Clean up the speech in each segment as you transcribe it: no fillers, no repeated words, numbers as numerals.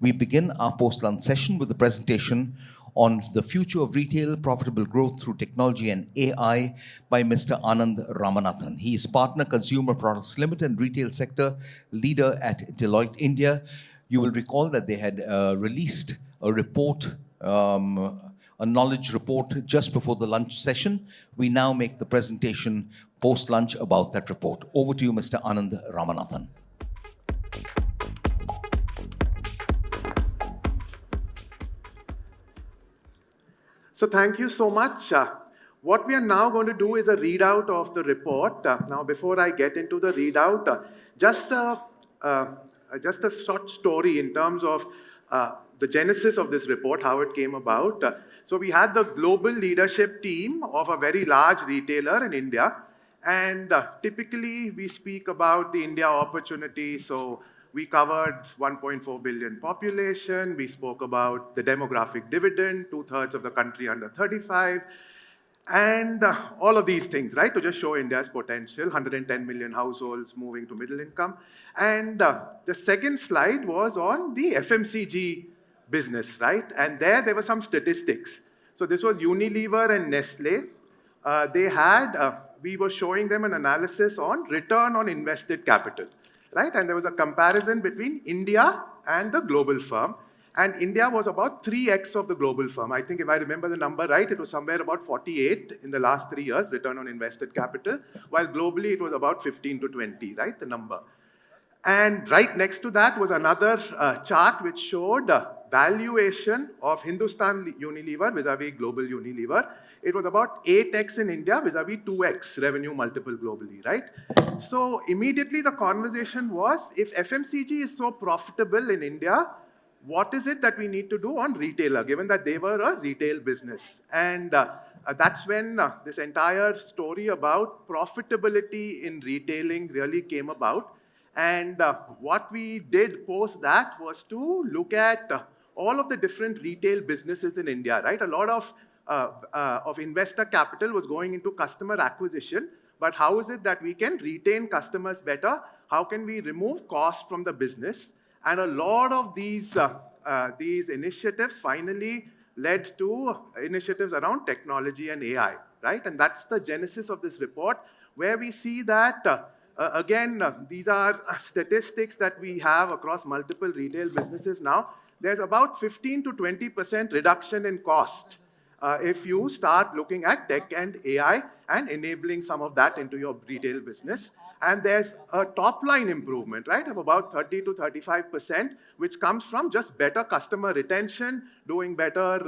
We begin our post-lunch session with a presentation on the future of retail, profitable growth through technology and AI by Mr. Anand Ramanathan. He is Partner Consumer Products Limited and Retail Sector Leader at Deloitte India. You will recall that they had released a report, a knowledge report just before the lunch session. We now make the presentation post-lunch about that report. Over to you, Mr. Anand Ramanathan. So thank you so much. What we are now going to do is a readout of the report. Now, before I get into the readout, just a short story in terms of the genesis of this report, how it came about. So we had the global leadership team of a very large retailer in India. And typically, we speak about the India opportunity. So we covered 1.4 billion population. We spoke about the demographic dividend, 2/3 of the country under 35. And all of these things, right, to just show India's potential, 110 million households moving to middle income. And the second slide was on the FMCG business, right? And there were some statistics. So this was Unilever and Nestle. We were showing them an analysis on return on invested capital, right? And there was a comparison between India and the global firm. And India was about 3x of the global firm. I think if I remember the number right, it was somewhere about 48 in the last 3 years, return on invested capital, while globally it was about 15 to 20, right, the number. And right next to that was another chart which showed valuation of Hindustan Unilever vis-a-vis global Unilever. It was about 8x in India vis-a-vis 2x revenue multiple globally, right? So immediately the conversation was, if FMCG is so profitable in India, what is it that we need to do on retailer, given that they were a retail business? And that's when this entire story about profitability in retailing really came about. And what we did post that was to look at all of the different retail businesses in India, right? A lot of investor capital was going into customer acquisition, but how is it that we can retain customers better? How can we remove cost from the business? And a lot of these initiatives finally led to initiatives around technology and AI, right? And that's the genesis of this report, where we see that, again, these are statistics that we have across multiple retail businesses now. There's about 15 to 20% reduction in cost if you start looking at tech and AI and enabling some of that into your retail business. And there's a top-line improvement, right, of about 30 to 35%, which comes from just better customer retention, doing better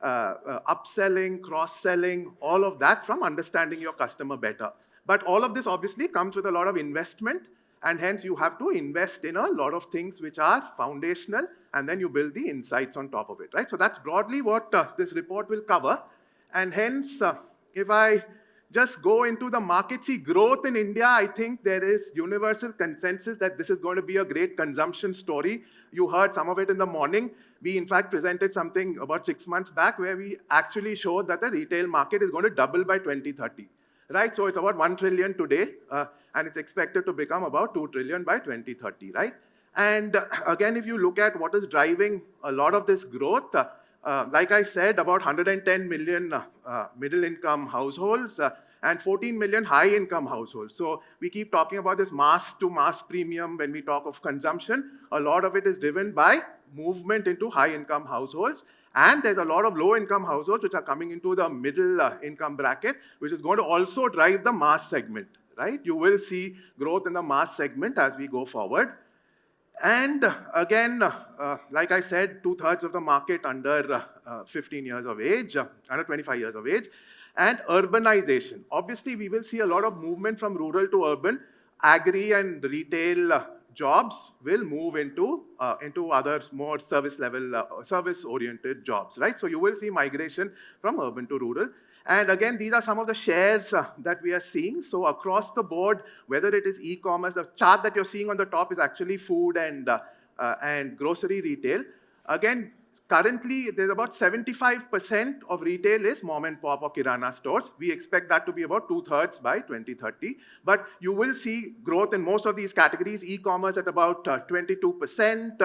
upselling, cross-selling, all of that from understanding your customer better. But all of this obviously comes with a lot of investment, and hence you have to invest in a lot of things which are foundational, and then you build the insights on top of it, right? So that's broadly what this report will cover. And hence, if I just go into the market, see growth in India, I think there is universal consensus that this is going to be a great consumption story. You heard some of it in the morning. We in fact presented something about 6 months back where we actually showed that the retail market is going to double by 2030, right? So it's about 1 trillion today, and it's expected to become about 2 trillion by 2030, right? And again, if you look at what is driving a lot of this growth, like I said, about 110 million middle-income households and 14 million high-income households. So we keep talking about this mass-to-mass premium when we talk of consumption. A lot of it is driven by movement into high-income households. And there's a lot of low-income households which are coming into the middle-income bracket, which is going to also drive the mass segment, right? You will see growth in the mass segment as we go forward. And again, like I said, 2/3 of the market under 15 years of age, under 25 years of age, and urbanization. Obviously, we will see a lot of movement from rural to urban. Agri and retail jobs will move into other more service-oriented jobs, right? So you will see migration from urban to rural. And again, these are some of the shares that we are seeing. So across the board, whether it is e-commerce, the chart that you're seeing on the top is actually food and grocery retail. Again, Currently, there's about 75% of retail is mom and pop or kirana stores. We expect that to be about 2/3 by 2030. But you will see growth in most of these categories. E-commerce at about 22%.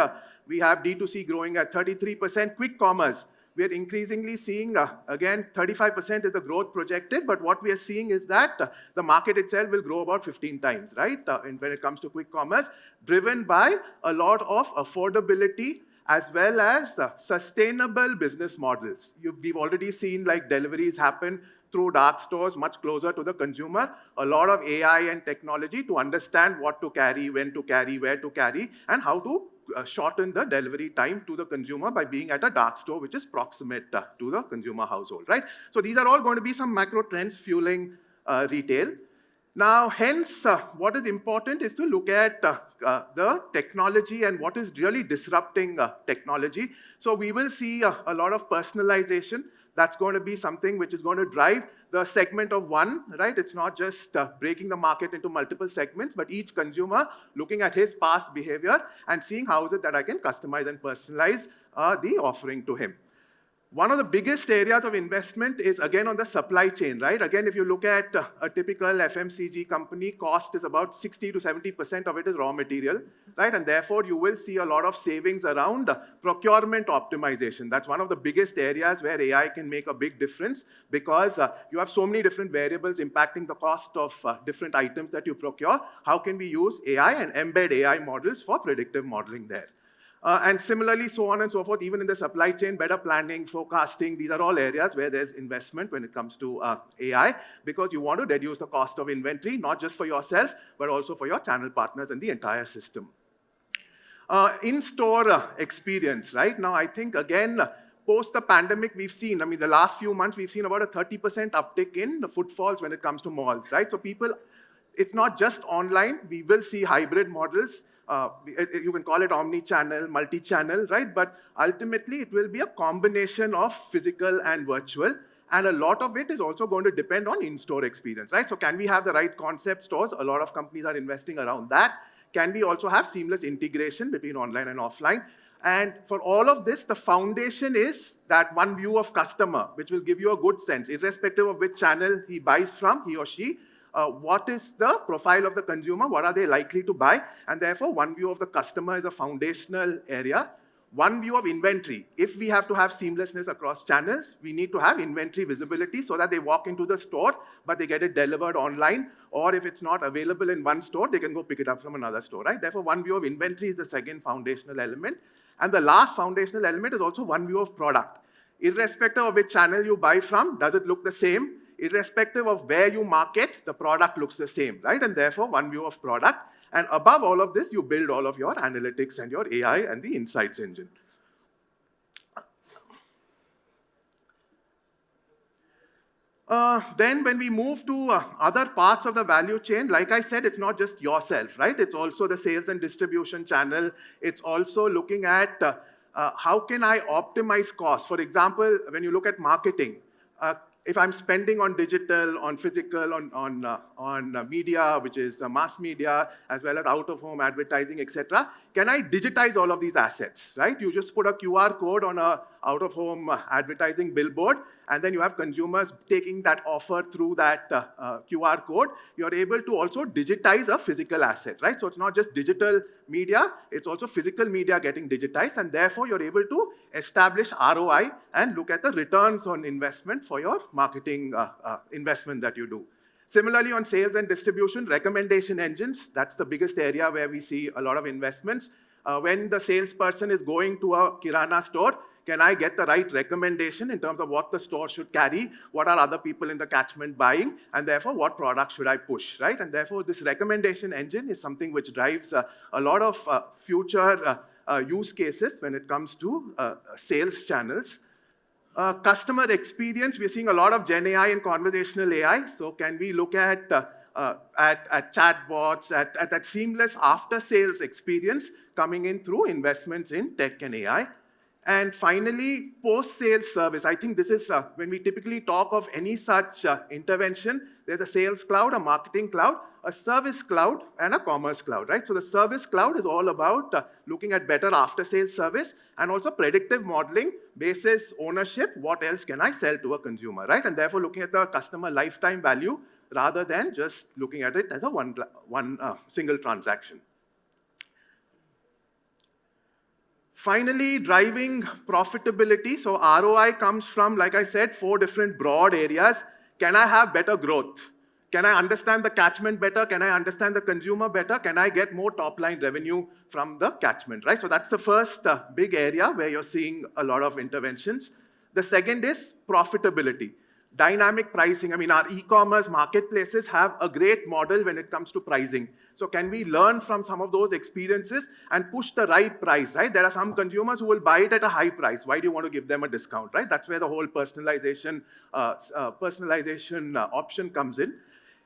We have D2C growing at 33%. Quick commerce, we are increasingly seeing, again, 35% is the growth projected, but what we are seeing is that the market itself will grow about 15 times, right? When it comes to quick commerce, driven by a lot of affordability as well as sustainable business models. We've already seen like deliveries happen through dark stores much closer to the consumer, a lot of AI and technology to understand what to carry, when to carry, where to carry, and how to shorten the delivery time to the consumer by being at a dark store which is proximate to the consumer household, right? So these are all going to be some macro trends fueling retail. Now, hence, what is important is to look at the technology and what is really disrupting technology. So we will see a lot of personalization. That's going to be something which is going to drive the segment of one, right? It's not just breaking the market into multiple segments, but each consumer looking at his past behavior and seeing how is it that I can customize and personalize the offering to him. One of the biggest areas of investment is again on the supply chain, right? Again, if you look at a typical FMCG company, cost is about 60 to 70% of it is raw material, right? And therefore, you will see a lot of savings around procurement optimization. That's one of the biggest areas where AI can make a big difference because you have so many different variables impacting the cost of different items that you procure. How can we use AI and embed AI models for predictive modeling there? And similarly, so on and so forth, even in the supply chain, better planning, forecasting, these are all areas where there's investment when it comes to AI, because you want to reduce the cost of inventory, not just for yourself, but also for your channel partners and the entire system. In-store experience, right? Now, I think, again, post the pandemic, we've seen, I mean, the last few months, we've seen about a 30% uptick in the footfalls when it comes to malls, right? So people, it's not just online. We will see hybrid models. You can call it omnichannel, multi-channel, right? But ultimately, it will be a combination of physical and virtual. And a lot of it is also going to depend on in-store experience, right? So can we have the right concept stores? A lot of companies are investing around that. Can we also have seamless integration between online and offline? And for all of this, the foundation is that one view of customer, which will give you a good sense, irrespective of which channel he buys from, he or she. What is the profile of the consumer? What are they likely to buy? And therefore, one view of the customer is a foundational area. One view of inventory. If we have to have seamlessness across channels, we need to have inventory visibility so that they walk into the store, but they get it delivered online. Or if it's not available in one store, they can go pick it up from another store, right? Therefore, one view of inventory is the second foundational element. And the last foundational element is also one view of product. Irrespective of which channel you buy from, does it look the same? Irrespective of where you market, the product looks the same, right? And therefore, one view of product. And above all of this, you build all of your analytics and your AI and the insights engine. Then when we move to other parts of the value chain, like I said, it's not just yourself, right? It's also the sales and distribution channel. It's also looking at how can I optimize costs. For example, when you look at marketing, if I'm spending on digital, on physical, on media, which is mass media, as well as out-of-home advertising, etc., can I digitize all of these assets, right? You just put a QR code on a out-of-home advertising billboard, and then you have consumers taking that offer through that QR code. You're able to also digitize a physical asset, right? So it's not just digital media, it's also physical media getting digitized, and therefore you're able to establish ROI and look at the returns on investment for your marketing investment that you do. Similarly, on sales and distribution, recommendation engines, that's the biggest area where we see a lot of investments. When the salesperson is going to a kirana store, can I get the right recommendation in terms of what the store should carry? What are other people in the catchment buying? And therefore, what product should I push, right? And therefore, this recommendation engine is something which drives a lot of future use cases when it comes to sales channels. Customer experience, we're seeing a lot of Gen AI and conversational AI. So can we look at chatbots, at that seamless after-sales experience coming in through investments in tech and AI? And finally, post-sales service. I think this is when we typically talk of any such intervention, there's a sales cloud, a marketing cloud, a service cloud, and a commerce cloud, right? So the service cloud is all about looking at better after-sales service and also predictive modeling, basis ownership, what else can I sell to a consumer, right? And therefore looking at the customer lifetime value rather than just looking at it as a one single transaction. Finally, driving profitability. So ROI comes from, like I said, 4 different broad areas. Can I have better growth? Can I understand the catchment better? Can I understand the consumer better? Can I get more top-line revenue from the catchment, right? So that's the first big area where you're seeing a lot of interventions. The second is profitability. Dynamic pricing. I mean, our e-commerce marketplaces have a great model when it comes to pricing. So can we learn from some of those experiences and push the right price, right? There are some consumers who will buy it at a high price. Why do you want to give them a discount, right? That's where the whole personalization option comes in.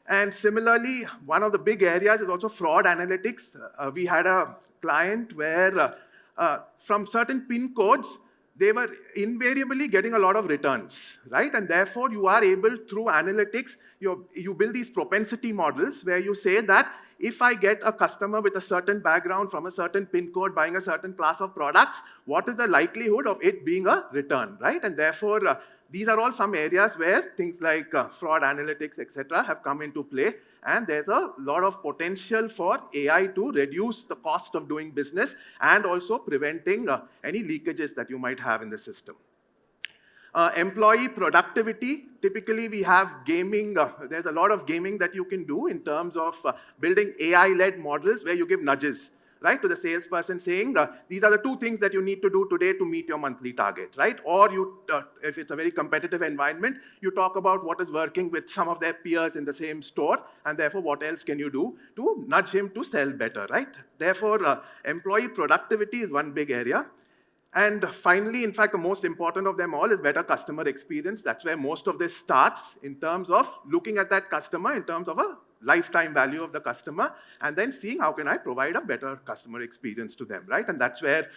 And similarly, one of the big areas is also fraud analytics. We had a client where from certain PIN codes, they were invariably getting a lot of returns, right? And therefore, you are able, through analytics, you build these propensity models where you say that if I get a customer with a certain background from a certain PIN code buying a certain class of products, what is the likelihood of it being a return, right? And therefore, these are all some areas where things like fraud analytics, etc., have come into play. And there's a lot of potential for AI to reduce the cost of doing business and also preventing any leakages that you might have in the system. Employee productivity, typically we have gaming, there's a lot of gaming that you can do in terms of building AI-led models where you give nudges, right, to the salesperson saying, these are the 2 things that you need to do today to meet your monthly target, right? Or you, if it's a very competitive environment, you talk about what is working with some of their peers in the same store, and therefore what else can you do to nudge him to sell better, right? Therefore, employee productivity is one big area. And finally, in fact, the most important of them all is better customer experience. That's where most of this starts in terms of looking at that customer in terms of a lifetime value of the customer and then seeing how can I provide a better customer experience to them, right? And that's where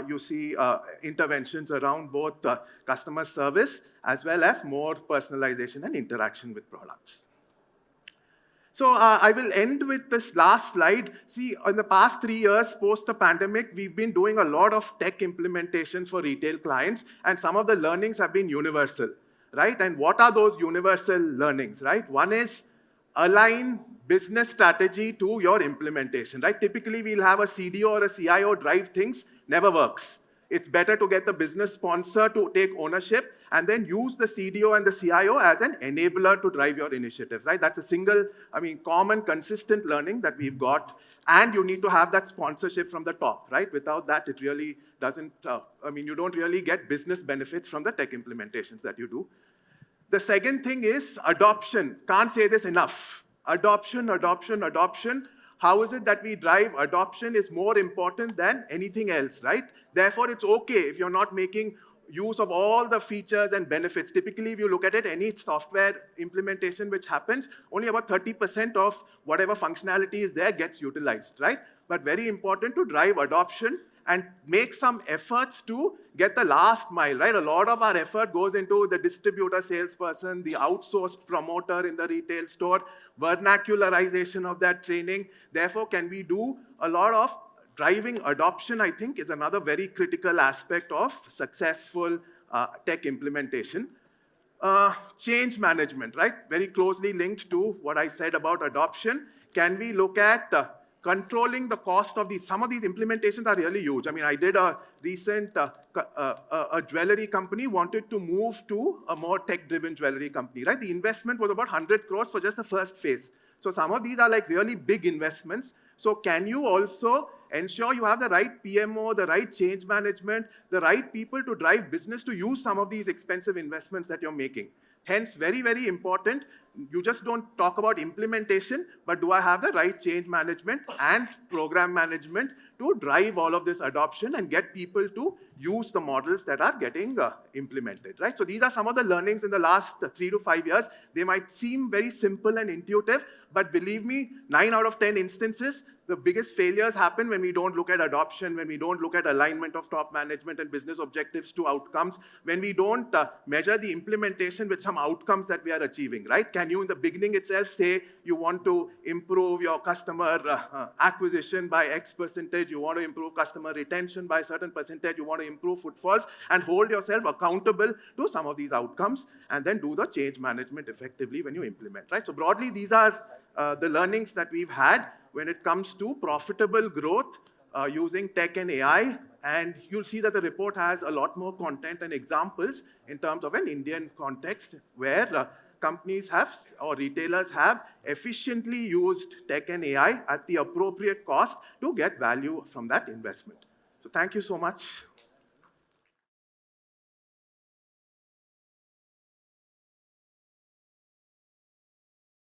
you see interventions around both customer service as well as more personalization and interaction with products. So I will end with this last slide. See, in the past 3 years, post the pandemic, we've been doing a lot of tech implementations for retail clients, and some of the learnings have been universal, right? And what are those universal learnings, right? One is align business strategy to your implementation, right? Typically, we'll have a CDO or a CIO drive things, never works. It's better to get the business sponsor to take ownership and then use the CDO and the CIO as an enabler to drive your initiatives, right? That's a single, common, consistent learning that we've got. And you need to have that sponsorship from the top, right? Without that, it really doesn't, you don't really get business benefits from the tech implementations that you do. The second thing is adoption. Can't say this enough. Adoption, adoption, adoption. How is it that we drive adoption is more important than anything else, right? Therefore, it's okay if you're not making use of all the features and benefits. Typically, if you look at it, any software implementation which happens, only about 30% of whatever functionality is there gets utilized, right? But very important to drive adoption and make some efforts to get the last mile, right? A lot of our effort goes into the distributor salesperson, the outsourced promoter in the retail store, vernacularization of that training. Therefore, can we do a lot of driving adoption, I think, is another very critical aspect of successful tech implementation. Change management, right? Very closely linked to what I said about adoption. Can we look at controlling the cost of these? Some of these implementations are really huge. I did a recent, a jewelry company wanted to move to a more tech-driven jewelry company, right? The investment was about 100 crores for just the first phase. So some of these are like really big investments. So can you also ensure you have the right PMO, the right change management, the right people to drive business to use some of these expensive investments that you're making? Hence, very, very important. you just don't talk about implementation, but do I have the right change management and program management to drive all of this adoption and get people to use the models that are getting implemented, right? So these are some of the learnings in the last 3 to 5 years. They might seem very simple and intuitive, but believe me, 9 out of 10 instances, the biggest failures happen when we don't look at adoption, when we don't look at alignment of top management and business objectives to outcomes, when we don't measure the implementation with some outcomes that we are achieving, right? Can you in the beginning itself say you want to improve your customer acquisition by X percentage, you want to improve customer retention by a certain percentage, you want to improve footfalls, and hold yourself accountable to some of these outcomes, and then do the change management effectively when you implement, right? So broadly, these are the learnings that we've had when it comes to profitable growth using tech and AI. And you'll see that the report has a lot more content and examples in terms of an Indian context where companies have or retailers have efficiently used tech and AI at the appropriate cost to get value from that investment. So thank you so much.